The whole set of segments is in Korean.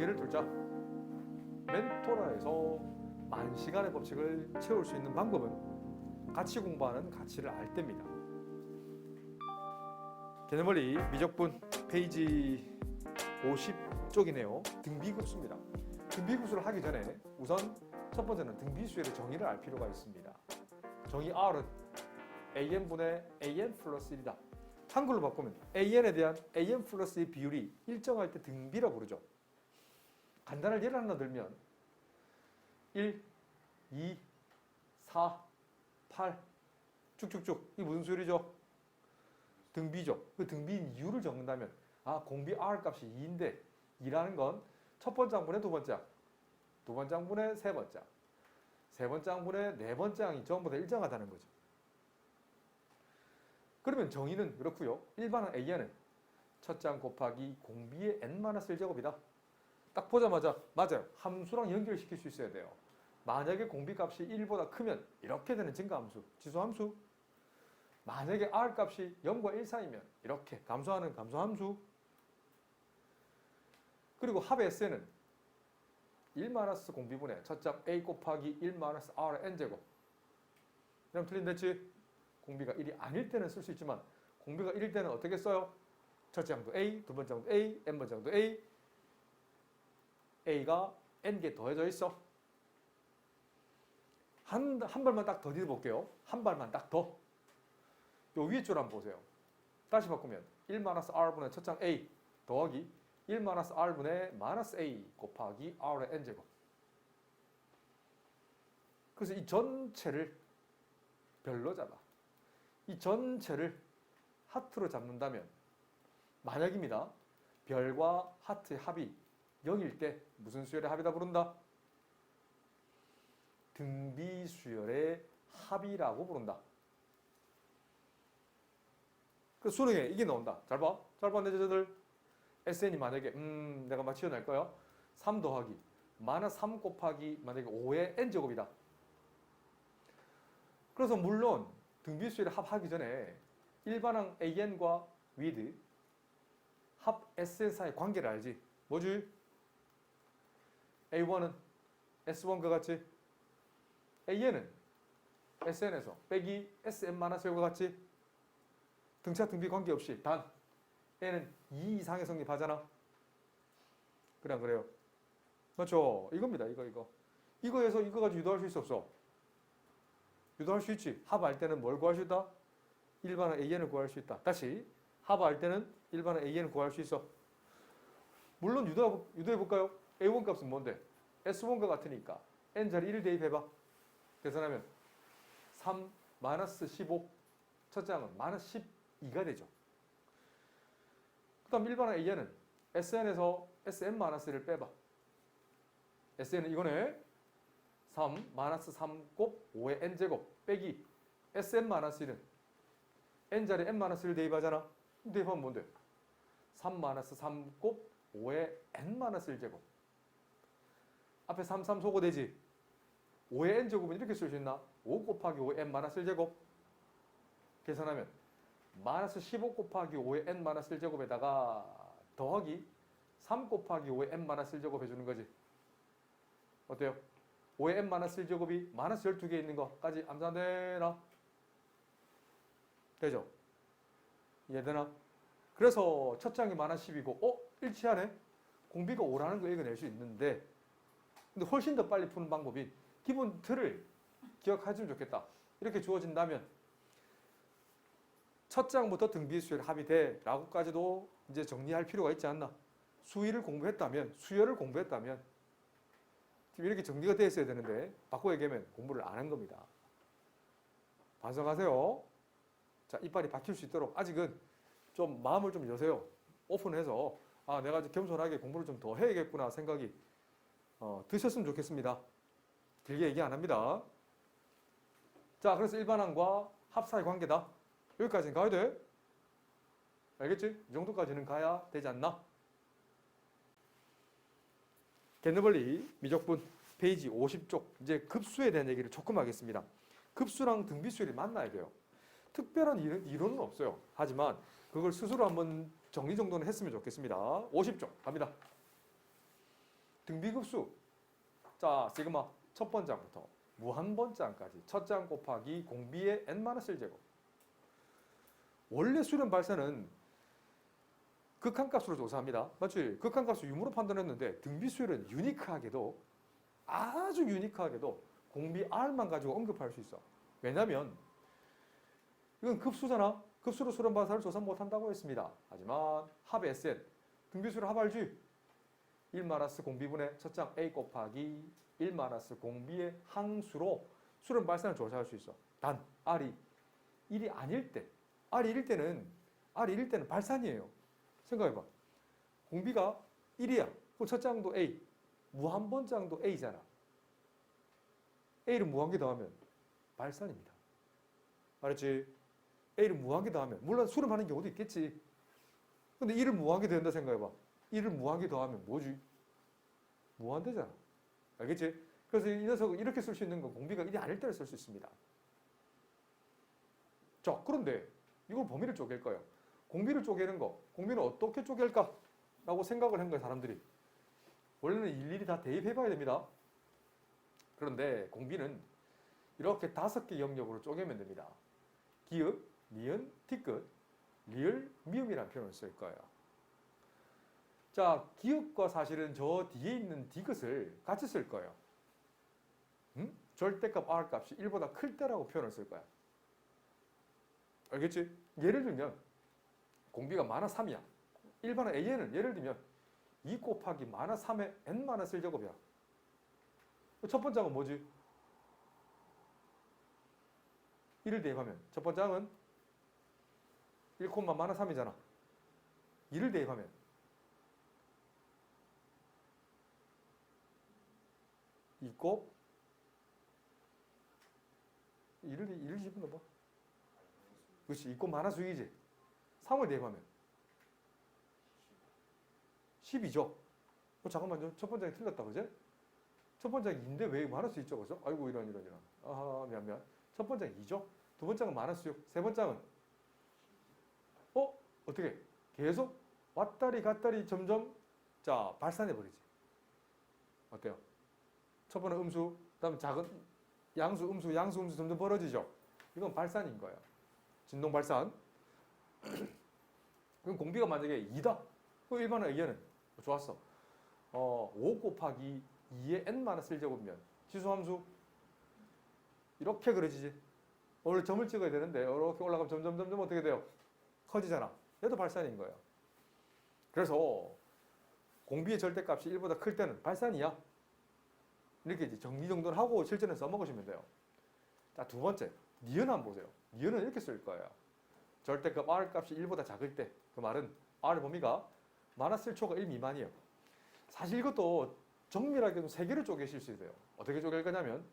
예를 들자. 멘토라에서 만시간의 법칙을 채울 수 있는 방법은 같이 공부하는 가치를 알 때입니다. 개념원리 미적분 페이지 50쪽이네요. 등비급수입니다. 등비급수를 하기 전에 우선 첫 번째는 등비수의 정의를 알 필요가 있습니다. 정의 R은 AN분의 AN 플러스 1이다. 한글로 바꾸면 AN에 대한 AN 플러스 1 비율이 일정할 때 등비라고 부르죠. 간단한 예를 하나 들면 1, 2, 4, 8 쭉쭉쭉 이게 무슨 수열이죠? 등비죠. 그 등비인 이유를 적는다면 공비 R 값이 2인데 2라는 건 첫 번째 항분의 두 번째 항, 두 번째 항분의 세 번째 항, 세 번째 항분의 네 번째 항이 전부 다 일정하다는 거죠. 그러면 정의는 그렇고요. 일반항 AN은 첫째 항 곱하기 공비의 n-1제곱이다. 딱 보자마자 맞아요. 함수랑 연결시킬 수 있어야 돼요. 만약에 공비값이 1보다 크면 이렇게 되는 증가함수, 지수함수. 만약에 R값이 0과 1 사이면 이렇게 감소하는 감소함수. 그리고 합의 S는 1-공비분의 첫장 A 곱하기 1-R의 N제곱. 그럼 틀린댔지? 공비가 1이 아닐 때는 쓸 수 있지만 공비가 1일 때는 어떻게 써요? 첫째 항도 A, 두 번째 항도 A, N번째 항도 A. A가 N개 더해져 있어. 한 발만 딱 더 디뎌볼게요. 한 발만 딱 더. 요 위에 줄 한번 보세요. 다시 바꾸면 1-R분의 첫장 A 더하기 1-R분의 -A 곱하기 R의 N제곱. 그래서 이 전체를 별로 잡아. 이 전체를 하트로 잡는다면 만약입니다. 별과 하트의 합이 0일 때 무슨 수열의 합이다 부른다? 등비수열의 합이라고 부른다. 그 수능에 이게 나온다. 잘 봐. 잘 봐, 내 제자들. SN이 만약에 내가 막 지어낼 거야. 3 더하기 -3 곱하기 만약에 5의 n제곱이다. 그래서 물론 등비수열의 합하기 전에 일반항 AN과 with 합 SN 사이의 관계를 알지. 뭐지? A1은 S1과 같이, AN은 SN에서 빼기 SN-1과 같이, 등차 등비 관계없이 단 N은 2 이상의 성립하잖아. 그래 안 그래요? 맞죠? 이겁니다. 이거. 이거에서 이거 가지고 유도할 수 있어 없어? 유도할 수 있지. 합할 때는 뭘 구할 수 있다? 일반항 AN을 구할 수 있다. 다시 합할 때는 일반항 AN을 구할 수 있어. 물론 유도해볼까요? A1 값은 뭔데? S1과 같으니까 N자리 1을 대입해봐. 계산하면 3-15 첫째 항은 -12가 되죠. 그 다음 일반항 AN은 SN에서 SN-1를 빼봐. SN은 이거네. 3 곱 5의 N제곱 빼기 SN-1은 N자리 N-1를 대입하잖아. 대입하면 뭔데? 3 곱 5의 N-1제곱. 앞에 3 소거되지. 5의 N제곱은 이렇게 쓸 수 있나? 5 곱하기 5의 N-1제곱. 계산하면 -15 곱하기 5의 N-1제곱에다가 더하기 3 곱하기 5의 N-1제곱 해주는 거지. 어때요? 5의 N-1제곱이 -12개 있는 거까지 암산되나? 되죠? 이해되나? 그래서 첫 장이 -10이고 일치하네? 공비가 5라는 거 읽어낼 수 있는데 근데 훨씬 더 빨리 푸는 방법이 기본 틀을 기억해주면 좋겠다. 이렇게 주어진다면 첫 장부터 등비수열 합이 돼 라고까지도 이제 정리할 필요가 있지 않나. 수위를 공부했다면, 수열을 공부했다면 지금 이렇게 정리가 되어 있어야 되는데 바꿔 얘기하면 공부를 안 한 겁니다. 반성하세요. 자, 이빨이 박힐 수 있도록 아직은 좀 마음을 좀 여세요. 오픈해서 내가 겸손하게 공부를 좀 더 해야겠구나 생각이 드셨으면 좋겠습니다. 길게 얘기 안 합니다. 자, 그래서 일반항과 합 사이 관계다. 여기까지는 가야 돼. 알겠지? 이 정도까지는 가야 되지 않나? 개념원리 미적분 페이지 50쪽 이제 급수에 대한 얘기를 조금 하겠습니다. 급수랑 등비수열이 만나야 돼요. 특별한 이론은 없어요. 하지만 그걸 스스로 한번 정리 정도는 했으면 좋겠습니다. 50쪽 갑니다. 등비급수. 자, 시그마 첫 번장부터 무한번장까지 첫 장 곱하기 공비의 n-1제곱. 원래 수렴 발산은 극한값으로 조사합니다. 맞지? 극한값을 유무로 판단했는데 등비수열은 유니크하게도 아주 유니크하게도 공비 R만 가지고 언급할 수 있어. 왜냐면 이건 급수잖아. 급수로 수렴 발산을 조사 못한다고 했습니다. 하지만 합 SN 등비수열 합 알지? 1 마이너스 공비분의 첫 장 A 곱하기 1 마이너스 공비의 항수로 수렴 발산을 조사할 수 있어. 단 R이 1이 아닐 때, R이 1일 때는 발산이에요. 생각해봐. 공비가 1이야. 그럼 첫 장도 A, 무한번장도 A잖아. A를 무한개 더하면 발산입니다. 알았지? A를 무한개 더하면 물론 수렴하는 경우도 있겠지. 근데 1을 무한개 더한다 생각해봐. 1을 무한개 더하면 뭐지? 무한대잖아. 알겠지? 그래서 이 녀석은 이렇게 쓸 수 있는 건 공비가 1이 아닐 때를 쓸 수 있습니다. 자, 그런데 이걸 범위를 쪼갤 거예요. 공비를 쪼개는 거, 공비는 어떻게 쪼갤까? 라고 생각을 한 거예요, 사람들이. 원래는 일일이 다 대입해봐야 됩니다. 그런데 공비는 이렇게 5개 영역으로 쪼개면 됩니다. 기읍, 니은, 티끝, 리을, 미음이라는 표현을 쓸 거예요. 자, 기읍과 사실은 저 뒤에 있는 디귿을 같이 쓸 거예요. 절대값 R 값이 1보다 클 때라고 표현을 쓸 거야. 알겠지? 예를 들면 공비가 -3이야. 일반은 AN은 예를 들면 2 곱하기 -3의 n-1제곱이야. 첫 번째는 뭐지? 1을 대입하면 첫 번째는 1, -3이잖아. 2를 대입하면 2 곱 1을 집어넣어봐. 그렇지. 2 곱 -6이지. 3을 대입하면 10이죠. 잠깐만요. 첫 번째는 틀렸다, 그제? 첫 번째는 2인데 왜 -2죠, 그죠? 아이고, 이런. 아하, 미안. 첫 번째는 2죠. 두 번째는 -6. 세 번째는 어떻게? 계속 왔다리 갔다리 점점 자 발산해버리지. 어때요? 첫 번째 음수, 그다음 작은 양수, 음수 점점 벌어지죠. 이건 발산인 거예요. 진동 발산. 그럼 공비가 만약에 2다. 그럼 일반은 A는 좋았어. 5 곱하기 2의 n-1제곱이면 지수함수 이렇게 그려지지. 원래 점을 찍어야 되는데 이렇게 올라가면 점점 어떻게 돼요? 커지잖아. 얘도 발산인 거예요. 그래서 공비의 절대값이 1보다 클 때는 발산이야. 이렇게 이제 정리정돈을 하고 실전에 써먹으시면 돼요. 자, 두 번째, 니은 한번 보세요. 니은은 이렇게 쓸 거예요. 절대값 R 값이 1보다 작을 때, 그 말은 R 범위가 -1초가 1 미만이에요. 사실 이것도 정밀하게 좀 3개를 쪼개실 수 있어요. 어떻게 쪼갤 거냐면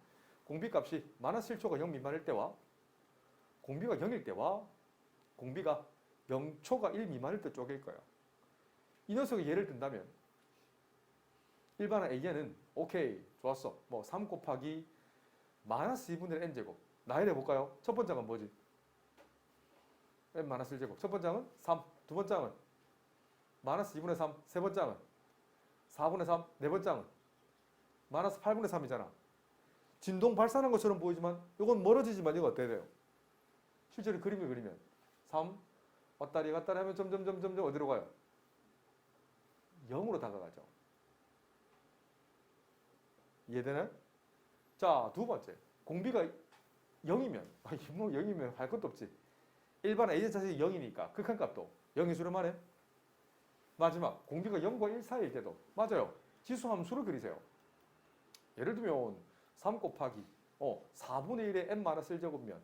공비값이 -1초가 0 미만일 때와 공비가 0일 때와 공비가 0초가 1 미만일 때 쪼갤 거예요. 이 녀석의 예를 든다면 일반은 AN은 오케이, 좋았어. 3 곱하기 -2분의 n제곱. 나열해 볼까요? 첫 번째는 뭐지? n-1제곱. 첫 번째는 3. 두 번째는 -2분의 3. 세 번째는 4분의 3. 네 번째는 -8분의 3이잖아. 진동 발산한 것처럼 보이지만 이건 멀어지지만 이거 어때야 돼요? 실제로 그림을 그리면 3 왔다리 갔다리 하면 점점 어디로 가요? 0으로 다가가죠. 이해되나요? 자, 두 번째. 공비가 0이면, 0이면 할 것도 없지. 일반 A 자식이 0이니까 극한값도 0이 수렴하네. 마지막, 공비가 0과 1 사이일 때도 맞아요. 지수함수를 그리세요. 예를 들면 3 곱하기 4분의 1의 n-1제곱이면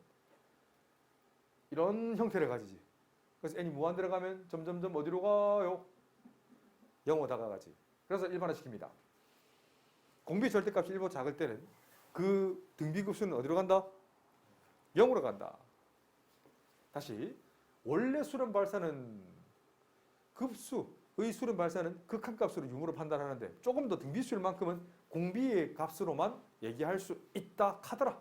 이런 형태를 가지지. 그래서 n이 무한 들어가면 점점 어디로 가요? 0으로 다가가지. 그래서 일반화시킵니다. 공비 절대값이 1보다 작을 때는 그 등비급수는 어디로 간다? 0으로 간다. 다시 원래 수렴 발산은 급수의 수렴 발산은 극한값으로 유무로 판단하는데 조금 더 등비수열만큼은 공비의 값으로만 얘기할 수 있다 하더라.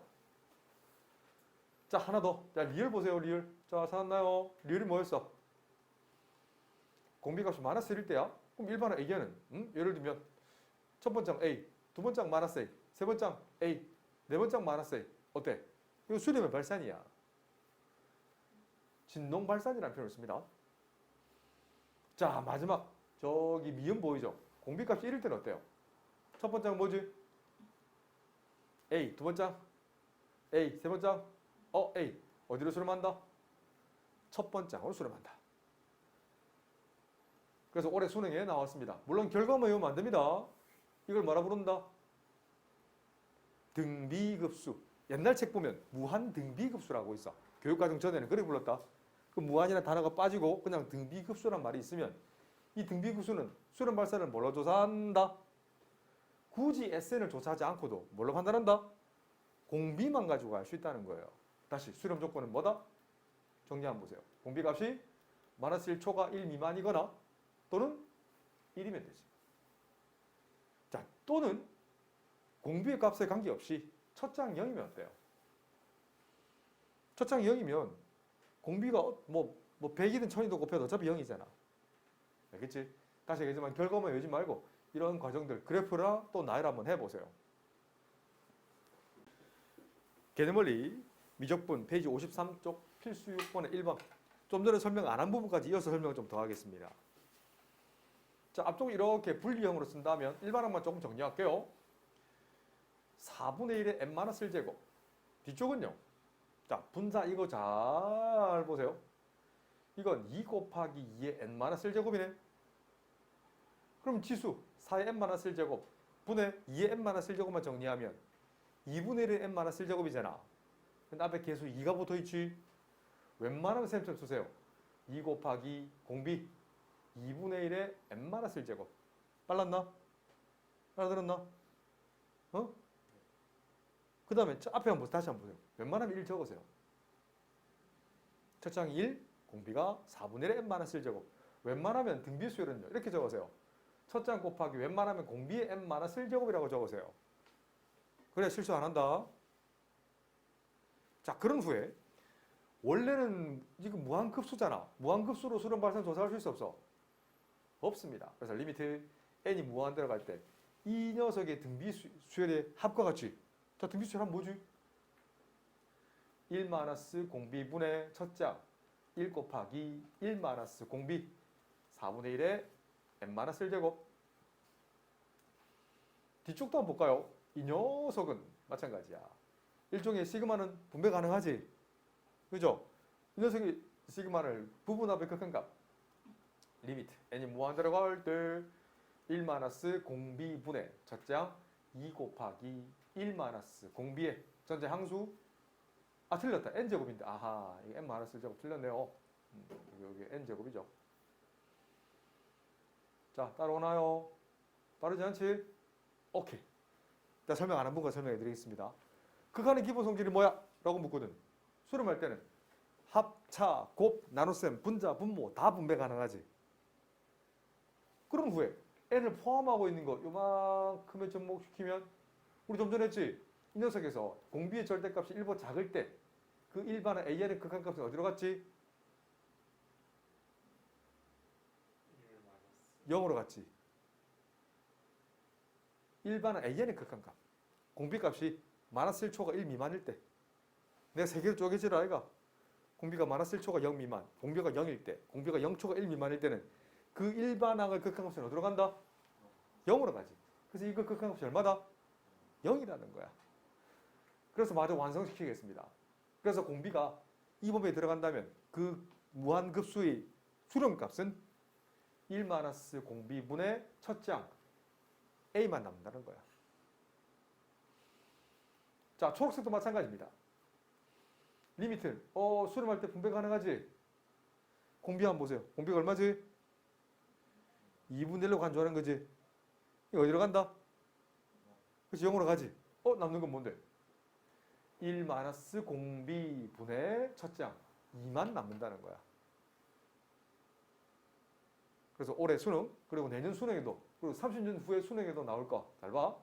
자, 하나 더. 자, 리을 보세요. 리을. 자, 찾았나요? 리을이 뭐였어? 공비값이 -1일 때야. 그럼 일반은 A는 예를 들면 첫 번장 A, 두 번장 마이너스 A, 세 번장 A, 네 번장 마이너스 A. 어때? 이거 수렴의 발산이야. 진동 발산이라는 표현을 씁니다. 자, 마지막 저기 미음 보이죠? 공비값이 1일 때는 어때요? 첫 번째는 뭐지? A, 두 번째 A, 세 번째 A. 어디로 수렴한다? 첫 번째로 수렴한다. 그래서 올해 수능에 나왔습니다. 물론 결과만 외우면 안 됩니다. 이걸 뭐라 부른다? 등비급수. 옛날 책 보면 무한 등비급수라고 있어. 교육과정 전에는 그래 불렀다. 그 무한이라는 단어가 빠지고 그냥 등비급수란 말이 있으면 이 등비급수는 수렴 발산을 뭘로 조사한다? 굳이 SN을 조사하지 않고도 뭘로 판단한다? 공비만 가지고 알 수 있다는 거예요. 다시 수렴 조건은 뭐다? 정리 한번 보세요. 공비값이 마이너스 1초가 1 미만이거나 또는 1이면 되지. 자, 또는 공비의 값에 관계없이 첫장 0이면 어때요? 첫장 0이면 공비가 뭐 100이든 1000이든 곱해도 어차피 0이잖아. 알겠지? 다시 얘기하지만 결과만 외우지 말고 이런 과정들 그래프나 또 나열 한번 해보세요. 개념원리 미적분 페이지 53쪽 필수 6번의 1번. 좀 전에 설명 안 한 부분까지 이어서 설명을 좀 더 하겠습니다. 자, 앞쪽 이렇게 분리형으로 쓴다면 일반항만 조금 정리할게요. 4분의 1의 n-1제곱. 뒤쪽은요. 자, 분자 이거 잘 보세요. 이건 2 곱하기 2의 n-1제곱이네. 그럼 지수 4의 n-1제곱 분의 2의 n-1제곱만 정리하면 2분의 1의 n-1제곱이잖아. 근데 앞에 계수 2가 붙어있지. 웬만하면 쌤처럼 쓰세요. 2 곱하기 공비 2분의 1의 n-1제곱. 빨랐나? 알아들었나? 어? 그 다음에 앞에 한번 다시 한번 보세요. 웬만하면 1 적으세요. 첫장 1, 공비가 4분의 1의 n-1제곱. 웬만하면 등비수열은요. 이렇게 적으세요. 첫장 곱하기 웬만하면 공비의 n-1제곱이라고 적으세요. 그래 실수 안 한다. 자, 그런 후에 원래는 지금 무한급수잖아. 무한급수로 수렴 발산 조사할 수 있어 없어? 없습니다. 그래서 리미트 n이 무한 들어갈 때 이 녀석의 등비수열의 합과 같이 자, 등비수열 하면 뭐지? 1 마이너스 공비분의 첫장 1 곱하기 1 마이너스 공비 4분의 1의 n-1제곱. 뒤쪽도 한번 볼까요? 이 녀석은 마찬가지야. 일종의 시그마는 분배 가능하지. 그죠? 이 녀석이 시그마를 부분합의 극한값 리미트 n이 무한 들어갈 때 1 마이너스 공비분의 첫장 2 곱하기 1 마이너스 공비의 전체 항수. 아, 틀렸다. n제곱인데. 아하, 이거 n 마이너스 1제곱 틀렸네요. 여기 n제곱이죠. 자, 따라오나요? 빠르지 않지? 오케이. 자, 설명 안 한 분과 설명해 드리겠습니다. 극한의 기본 성질이 뭐야? 라고 묻거든. 수렴할 때는 합, 차, 곱, 나눗셈, 분자, 분모 다 분배 가능하지. 그런 후에 n을 포함하고 있는 거 요만큼에 접목시키면 우리 좀 전에 했지? 이 녀석에서 공비의 절대값이 1보다 작을 때 그 일반의 an의 극한값은 어디로 갔지? 0으로 갔지. 일반은 an의 극한값. 공비값이 마이너스 1초가 1 미만일 때 내가 세 개로 쪼개지라 아이가. 공비가 마이너스 1초가 0 미만, 공비가 0일 때, 공비가 0초가 1 미만일 때는 그 일반항의 극한값은 어디로 간다? 0으로 가지. 그래서 이거 극한값이 얼마다? 0이라는 거야. 그래서 마저 완성시키겠습니다. 그래서 공비가 이 범위에 들어간다면 그 무한급수의 수렴값은 1 마이너스 공비분의 첫장 A만 남는다는 거야. 자, 초록색도 마찬가지입니다. 리미트, 수렴할 때 분배 가능하지? 공비 한번 보세요. 공비가 얼마지? 2분의 1로 간주하는 거지. 이거 어디로 간다? 그렇지, 0으로 가지. 남는 건 뭔데? 1 마이너스 공비분의 첫장 2만 남는다는 거야. 그래서 올해 수능, 그리고 내년 수능에도, 그리고 30년 후에 수능에도 나올 거. 잘 봐.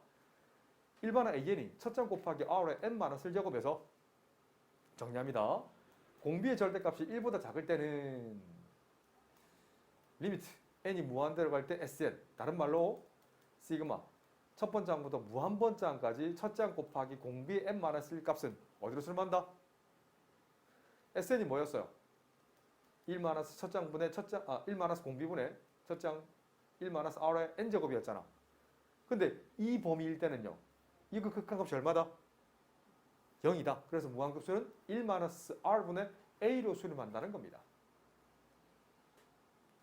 일반은 an이 첫장 곱하기 r의 n-1제곱에서 정리합니다. 공비의 절대값이 1보다 작을 때는 리미트 n이 무한대로 갈 때 sn, 다른 말로 시그마 첫 번째 항부터 무한 번째 항까지 첫째 항 곱하기 공비 n-1 값은 어디로 수렴한다? SN이 뭐였어요? 1 첫째 항분의 1 공비분의 첫째 항 1 R의 n제곱이었잖아. 근데 이 범위일 때는요. 이거 극한값이 얼마다? 0이다. 그래서 무한급수는 1 R분의 A로 수렴한다는 겁니다.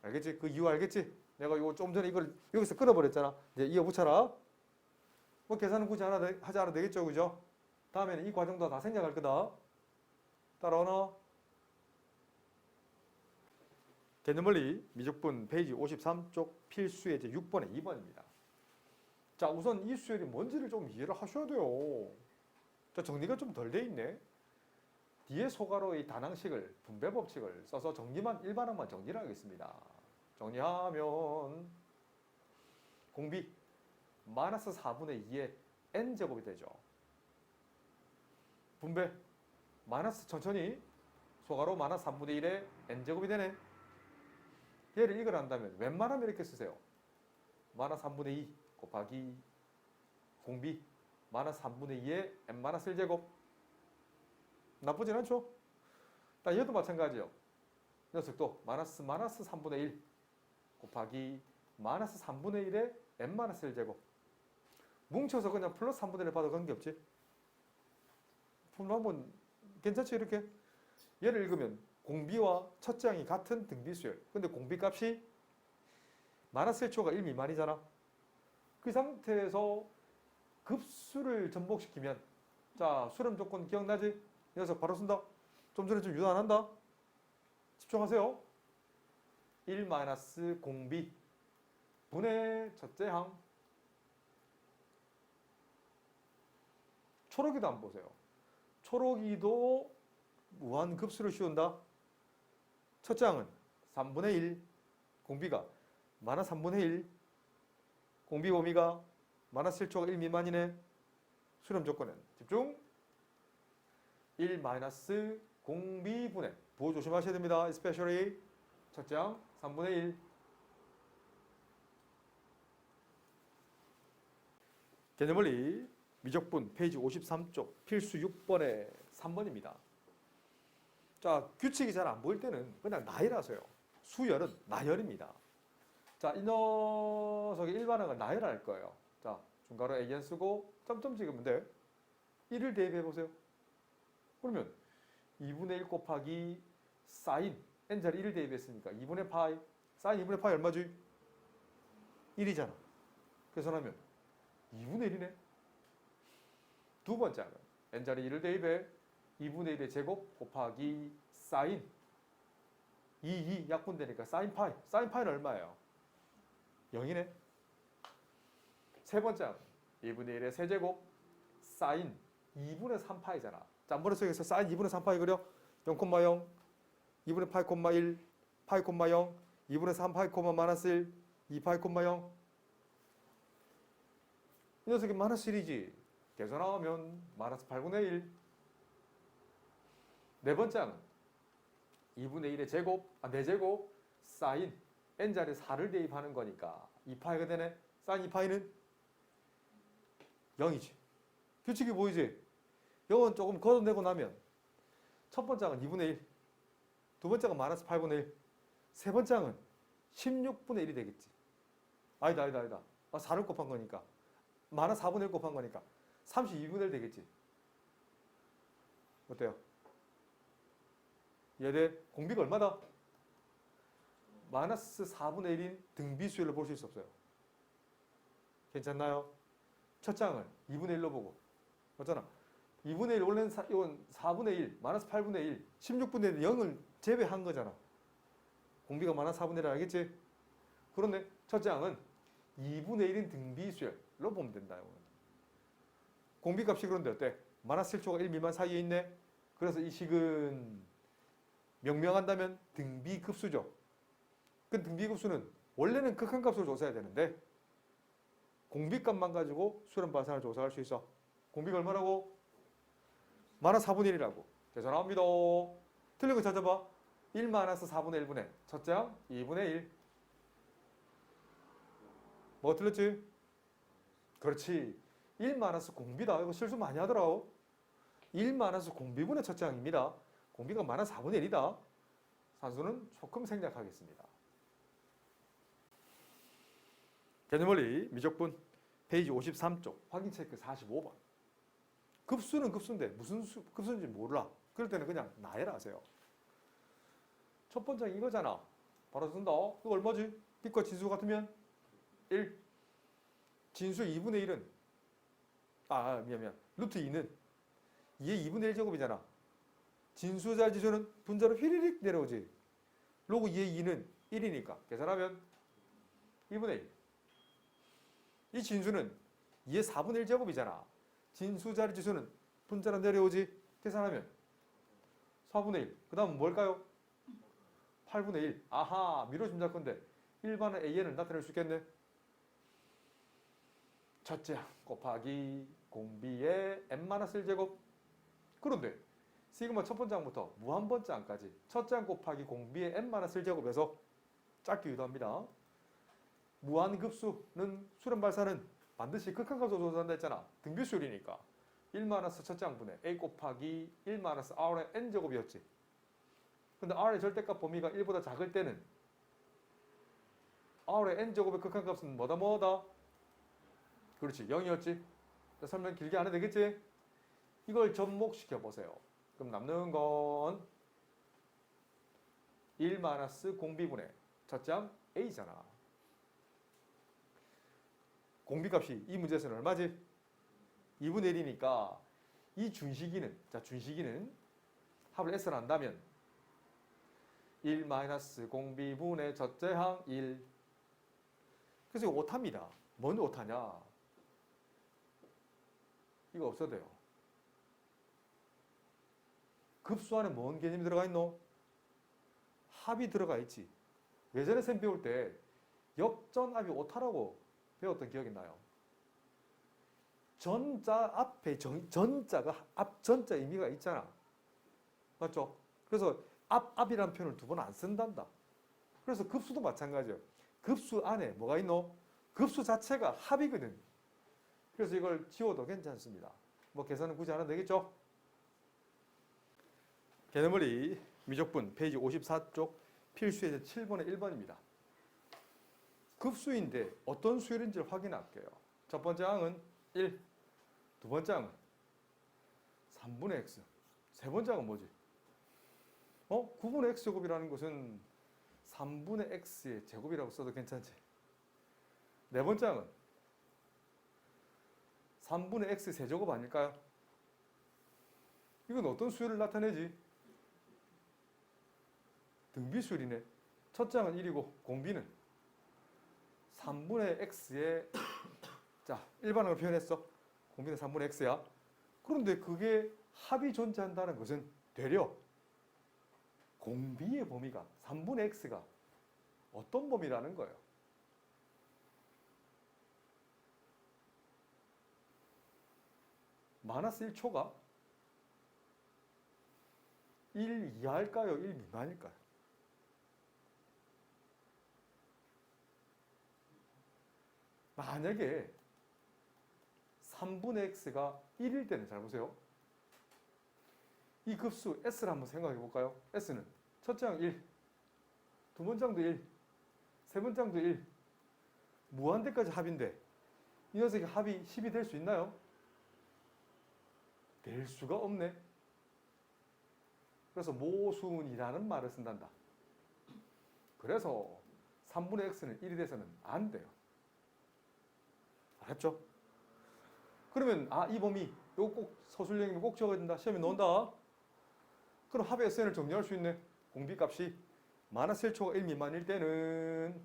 알겠지? 그 이유 알겠지? 내가 이거 좀 전에 이걸 여기서 끊어버렸잖아. 이제 이어 붙여라. 뭐 계산은 굳이 하지 않아도 되겠죠, 그죠? 다음에는 이 과정도 다 생략할 거다. 따라오나? 개념원리 미적분 페이지 53쪽 필수 예제 6번에 2번입니다. 자, 우선 이 수열이 뭔지를 좀 이해를 하셔야 돼요. 자, 정리가 좀 덜 돼 있네. 뒤에 소가로의 단항식을 분배 법칙을 써서 정리만 일반항만 정리를 하겠습니다. 정리하면 공비 마이너스 4분의 2의 n제곱이 되죠. 분배 마이너스 천천히 소가로 마이너스 3분의 1의 n제곱이 되네. 얘를 이걸한다면 웬만하면 이렇게 쓰세요. 마이너스 3분의 2 곱하기 공비 마이너스 3분의 2의 n-1제곱. 나쁘진 않죠? 얘도 마찬가지요. 녀석도 마이너스 3분의 1 곱하기 마이너스 3분의 1의 n-1제곱. 뭉쳐서 그냥 플러스 3분의 1 봐도 관계없지? 한번 괜찮지 이렇게? 얘를 읽으면 공비와 첫째 항이 같은 등비수열. 근데 공비값이 마이너스 1초가 1 미만이잖아. 그 상태에서 급수를 전복시키면 자, 수렴 조건 기억나지? 이 녀석 바로 쓴다. 좀 전에 좀 유도 안 한다. 집중하세요. 1 공비 분의 첫째 항. 초록이도 한번 보세요. 초록이도 무한급수를 씌운다. 첫째 항은 3분의 1, 공비가 마이너스 3분의 1, 공비 범위가 마이너스 1초가 1 미만이네. 수렴 조건은 집중. 1 공비분의 부호 조심하셔야 됩니다. especially 첫째 항 3분의 1. 개념원리 미적분 페이지 53쪽 필수 6번의 3번입니다. 자, 규칙이 잘 안 보일 때는 그냥 나열하세요. 수열은 나열입니다. 자, 이 녀석의 일반항을 나열할 거예요. 자, 중괄호 AN 쓰고 점점 찍으면 돼. 1을 대입해 보세요. 그러면 2분의 1 곱하기 사인 n자리 1을 대입했으니까 2분의 파이 사인 2분의 파이 얼마지? 1이잖아. 계산하면 2분의 1이네. 두 번째 항은 n자리 1을 대입해 2분의 1의 제곱 곱하기 사인 2 약분되니까 사인 파이. 사인 파이는 얼마예요? 0이네. 세 번째 항은 2분의 1의 세제곱 사인 2분의 3파이잖아. 자, 머릿속에서 사인 2분의 3파이 그려. 0,0 2분의 파이, 1 파이, 0 2분의 3파이, 마이너스 1 2파이, 0 이 녀석이 마이너스 1이지. 계산하면 마이너스 8분의 1. 네 번째 항은 2분의 1의 제곱, 4제곱 사인 n자리에 4를 대입하는 거니까 2파이가 되네. 사인 2파이는 0이지. 규칙이 보이지? 0은 조금 걷어내고 나면 첫 번째 항은 2분의 1, 두 번째 항은 마이너스 8분의 1, 세 번째 항은 16분의 1이 되겠지. 아니다. 4를 곱한 거니까. 마이너스 4분의 1 곱한 거니까 32분의 1 되겠지. 어때요? 얘네 공비가 얼마다? 마이너스 4분의 1인 등비수열을 볼 수 없어요. 괜찮나요? 첫째 항을 2분의 1로 보고. 맞잖아. 2분의 1 원래는 이건 4분의 1, 마이너스 8분의 1, 16분의 1, 0을 제외한 거잖아. 공비가 마이너스 4분의 1 알겠지? 그런데 첫째 항은 2분의 1인 등비수열로 보면 된다. 공비값이 그런데 어때? 마이너스 1초가 1 미만 사이에 있네. 그래서 이 식은 명명한다면 등비급수죠. 그 등비급수는 원래는 극한값으로 조사해야 되는데 공비값만 가지고 수렴 발산을 조사할 수 있어. 공비가 얼마라고? 마이너스 4분의 1이라고. 계산합니다. 틀린 거 찾아봐. 1 마이너스 4분의 1분의 첫째 항 2분의 1. 뭐 틀렸지? 그렇지. 1 마이너스 공비다. 이거 실수 많이 하더라고. 1 마이너스 공비분의 첫째 항입니다. 공비가 마이너스 4분의 1이다. 산수는 조금 생략하겠습니다. 개념원리 미적분 페이지 53쪽 확인 체크 45번. 급수는 급수인데 무슨 급수인지 몰라. 그럴 때는 그냥 나열아 하세요. 첫 번째 이거잖아. 바로 쓴다. 이거 얼마지? 빛과 진수 같으면 1. 진수 2분의 1은 미안. 루트 2는 2의 2분의 1제곱이잖아. 진수 자리지수는 분자로 휘리릭 내려오지. 로그 2의 2는 1이니까 계산하면 2분의 1. 이 진수는 2의 4분의 1제곱이잖아. 진수 자리지수는 분자로 내려오지. 계산하면 4분의 1. 그 다음은 뭘까요? 8분의 1. 아하, 미뤄짐작 건데 일반의 AN을 나타낼 수 있겠네. 첫째 항 곱하기 공비의 n-1제곱. 그런데 시그마 첫 번째 항부터 무한번째 항까지 첫째 항 곱하기 공비의 n-1제곱에서 짧게 유도합니다. 무한급수는 수렴 발사는 반드시 극한값으로 조사한다 했잖아. 등비수열이니까 1 첫째 항분의 a 곱하기 1 r의 n제곱이었지. 근데 r의 절대값 범위가 1보다 작을 때는 r의 n제곱의 극한값은 뭐다? 그렇지, 0이었지. 설명 길게 안 해도 되겠지? 이걸 접목시켜 보세요. 그럼 남는 건 1 공비분의 첫째 항 a잖아. 공비값이 이 문제에서는 얼마지? 2분의 1이니까 이 준식이는 합을 S로 한다면 1 공비분의 첫째 항 1. 그래서 이거 오타입니다. 뭔 오타냐? 이거 없어도 돼요. 급수 안에 뭔 개념이 들어가 있노? 합이 들어가 있지. 예전에 쌤 배울 때 역전합이 오타라고 배웠던 기억이 나요. 전자 앞에 전자가 앞전자 의미가 있잖아. 맞죠? 그래서 앞이라는 표현을 두 번 안 쓴단다. 그래서 급수도 마찬가지예요. 급수 안에 뭐가 있노? 급수 자체가 합이거든. 그래서 이걸 지워도 괜찮습니다. 뭐 계산은 굳이 안 해도 되겠죠? 개념원리 미적분 페이지 54쪽 필수예제 7번의 1번입니다. 급수인데 어떤 수열인지를 확인할게요. 첫 번째 항은 1, 두 번째 항은 3분의 x, 세 번째 항은 뭐지? 9분의 x제곱이라는 것은 3분의 x의 제곱이라고 써도 괜찮지? 네 번째 항은 3분의 x 세제곱 아닐까요? 이건 어떤 수열을 나타내지? 등비수열이네. 첫째 항은 1이고 공비는 3분의 x의 자, 일반항을 표현했어. 공비는 3분의 x야. 그런데 그게 합이 존재한다는 것은 되려 공비의 범위가 3분의 x가 어떤 범위라는 거예요? 마이너스 1초가 1 이하일까요? 1 미만일까요? 만약에 3분의 x가 1일 때는 잘 보세요. 이 급수 s를 한번 생각해 볼까요? s는 첫째 항 1, 두 번째 항도 1, 세 번째 항도 1. 무한대까지 합인데 이 녀석이 합이 10이 될 수 있나요? 될 수가 없네. 그래서 모순이라는 말을 쓴단다. 그래서 3분의 x는 1이 돼서는 안 돼요. 알았죠? 그러면 이 범위 이거 꼭 서술형이면 꼭 적어야 된다. 시험에 넣는다. 그럼 합의 SN을 정리할 수 있네. 공비값이 마이너스 1초가 1 미만일 때는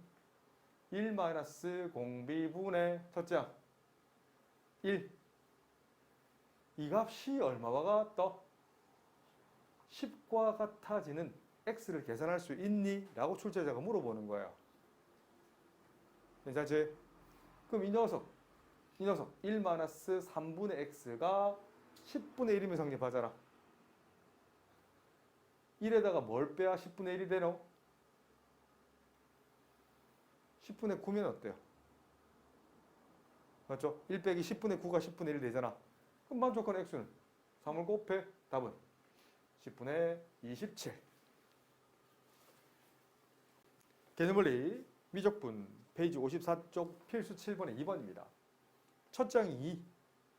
1 마이너스 공비분의 첫째 항 1. 이 값이 얼마와 같다? 10과 같아지는 x를 계산할 수 있니? 라고 출제자가 물어보는 거예요. 괜찮지? 그럼 이 녀석 1 마이너스 3분의 x가 10분의 1이면 성립하잖아. 1에다가 뭘 빼야 10분의 1이 되노? 10분의 9면 어때요? 맞죠? 1 빼기 10분의 9가 10분의 1 되잖아. 그럼 만족하는 액수는 3을 곱해. 답은 10분의 27. 개념원리 미적분 페이지 54쪽 필수 7번의 2번입니다. 첫 장이 2.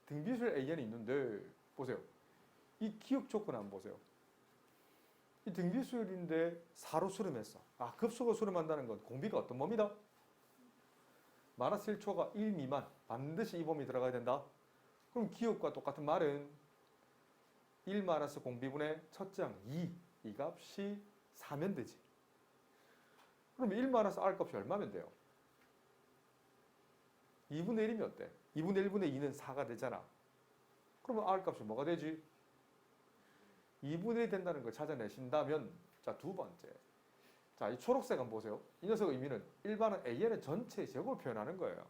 등비수열 AN이 있는데 보세요. 이 기억 조건 한번 보세요. 이 등비수열인데 4로 수렴했어. 급수가 수렴한다는 건 공비가 어떤 범위다? 마이너스 1초가 1 미만. 반드시 이 범위 들어가야 된다. 그럼 기억과 똑같은 말은 1 마이너스 공비분의 첫 장 2. 이 값이 4면 되지. 그럼 1 마이너스 R 값이 얼마면 돼요? 2분의 1이면 어때? 2분의 1분의 2는 4가 되잖아. 그러면 R 값이 뭐가 되지? 2분의 1이 된다는 걸 찾아내신다면, 자, 두 번째. 자, 이 초록색 한번 보세요. 이 녀석의 의미는 일반은 AN의 전체 제곱을 표현하는 거예요.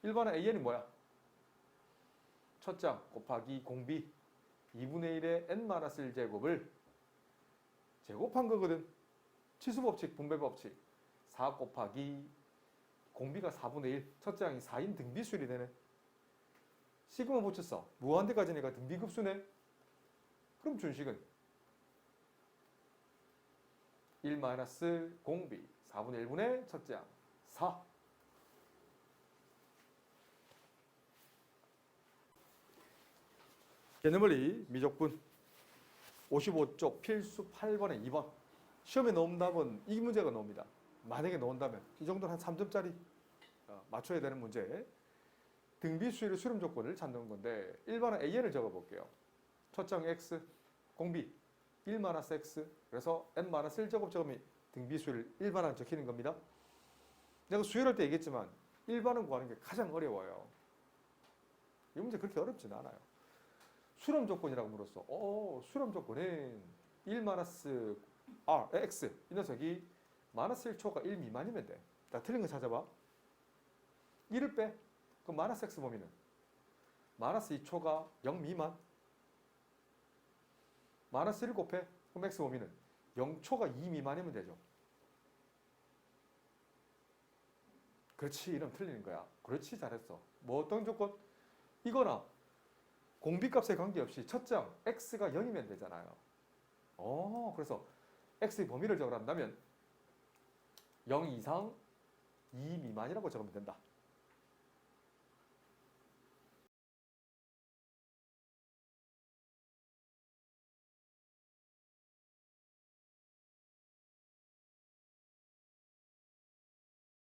일반은 AN이 뭐야? 첫 장 곱하기 공비 2분의 1의 n-1제곱을 제곱한 거거든. 치수법칙, 분배법칙. 4 곱하기 공비가 4분의 1, 첫 장이 4인 등비수열이 되네. 시그마 붙였어. 무한대까지니까 등비급수네. 그럼 준식은 1 마이너스 공비 4분의 1분의 첫 장 4. 개념원리 미적분 55쪽 필수 8번의 2번. 시험에 나온 답은 이 문제가 나옵니다. 만약에 나온다면 이 정도는 한 3점짜리 맞춰야 되는 문제. 등비수열의 수렴 조건을 찾는 건데 일반은 AN을 적어볼게요. 첫 장 X, 공비 1 마이너스 X. 그래서 N 마이너스 1제곱 적으면 등비수열 일반항 적히는 겁니다. 내가 수열할 때 얘기했지만 일반항 구하는 게 가장 어려워요. 이 문제 그렇게 어렵지는 않아요. 수렴 조건이라고 물었어. 수렴 조건은 1 마이너스 R, X. 이 녀석이 마이너스 1초가 1 미만이면 돼. 자, 틀린 거 찾아봐. 1을 빼. 그럼 마이너스 X 범위는 마이너스 2초가 0 미만. 마이너스 1 곱해. 그럼 X 범위는 0초가 2 미만이면 되죠. 그렇지. 이러면 틀리는 거야. 그렇지. 잘했어. 뭐 어떤 조건? 이거나 공비값에 관계없이 첫 장 X가 0이면 되잖아요. 그래서 X의 범위를 적으란다면 0 이상 2 미만이라고 적으면 된다.